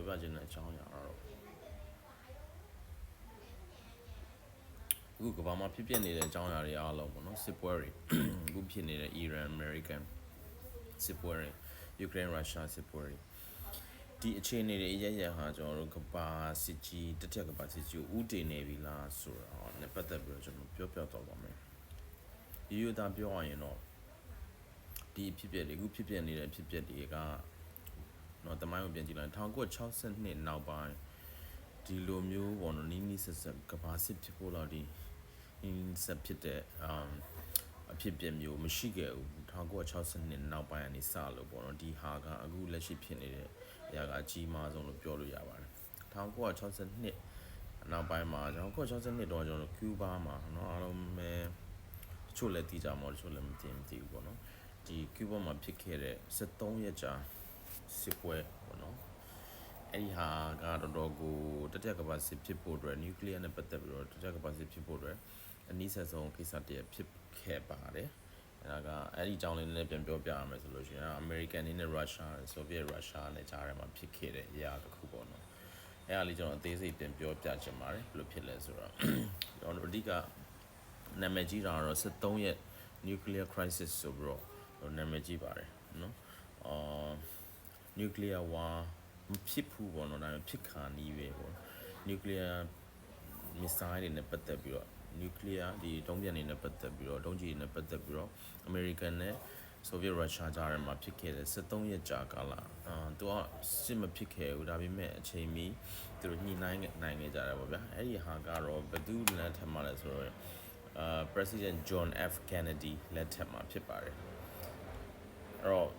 ပြောပြခြင်းတဲ့အကြောင်းအရာတော့အခုကဘာမှဖြစ်ပျက်နေတဲ့အကြောင်းအရာတွေအားလုံးပေါ့နော်စစ်ပွဲတွေအခုဖြစ်နေတဲ့ Iran American စစ်ပွဲတွေ Ukraine Russia စစ်ပွဲတွေဒီအခြေအနေတွေရရဟာကျွန်တော်တို့ကဘာစစ်ကြီးတစ်ထက်ကဘာစစ်ကြီးကိုဥတည်နေပြီလားဆိုတော့နဲ့ပတ်သက်ပြီးတော့ကျွန်တော်ပြောပြတော့ပါမယ်ဒီလိုသာပြောရရင်တော့ဒီဖြစ်ပျက်တွေအခုဖြစ်ပျက်နေတဲ့အဖြစ်ပျက်တွေကနော်တမိုင်းကိုပြန်ကြည့်လိုက်1962နောက်ပိုင်းဒီလိုမျိုးပေါ့နော်နီးနီးဆက်ဆက်ကဘာစစ်ဖြစ်ဖို့လောက်ဒီဆက်ဖြစ်တဲ့အဖြစ်ပြမျိုးမရှိခဲ့ဘူး1962နောက်ပိုင်းကနေစလို့ပေါ့နော်ဒီဟာကအခုလက်ရှိဖြစ်နေတဲ့အရာကအကြီးမားဆုံးလို့ပြောလို့ရပါတယ်1962နောက်ပိုင်းမှာ1962တော့ကျွန်တော်ကျူးဘားမှာเนาะအားလုံးပဲတချို့လည်းသိကြမှာတချို့လည်းမသိဘူးပေါ့နော်ဒီကျူးဘားမှာဖြစ်ခဲ့တဲ့73ရက်ကြာစစ်ပွဲပေါ့နော်အဲ့ဒီဟာကတော်တော်ကိုတတိယကမ္ဘာစစ်ဖြစ်ဖို့အတွက်နျူကလ িয়ার နဲ့ပတ်သက်ပြီးတော့တတိယကမ္ဘာစစ်ဖြစ်ဖို့အတွက်အနည်းဆက်ဆုံးကိစ္စတည်းဖြစ်ခဲ့ပါတယ်အဲ့ဒါကအဲ့ဒီအကြောင်းလေးနဲ့ပြန်ပြောပြရမယ်ဆိုလို့ရှိရင်အမေရိကန်နဲ့ရုရှားဆိုဗီယက်ရုရှားနဲ့ကြားထဲမှာဖြစ်ခဲ့တဲ့အရာတစ်ခုပေါ့နော်အဲ့ဒါလေးကျွန်တော်အသေးစိတ်ပြန်ပြောပြချင်ပါတယ်ဘယ်လိုဖြစ်လဲဆိုတော့ကျွန်တော်တို့အဓိကနာမည်ကြီးတာတော့73ရက် nuclear crisis ဆိုပြီးတော့နာမည်ကြီးပါတယ်နော်nuclear war မဖြစ်ဘူးပေါ့နော်ဒါပေမဲ့ဖြစ်ခါနီးပဲပေါ့ nuclear missile တွေနဲ့ပတ်သက်ပြီးတော့ nuclear ဒီတုံးပြန်တွေနဲ့ပတ်သက်ပြီးတော့တုံးကြီးတွေနဲ့ပတ်သက်ပြီးတော့ American နဲ့ Soviet Russia ကြားထဲမှာဖြစ်ခဲ့တဲ့73ရက်ကြာကာလသူကစစ်မဖြစ်ခဲ့ဘူးဒါပေမဲ့အချိန်မီသူတို့ညှိနှိုင်းနိုင်ခဲ့ကြတယ်ပေါ့ဗျာအဲ့ဒီဟာကတော့ဘယ်သူလက်ထက်မှာလဲဆိုတော့President John F Kennedy လက်ထက်မှာဖြစ်ပါတယ်အဲ့တော့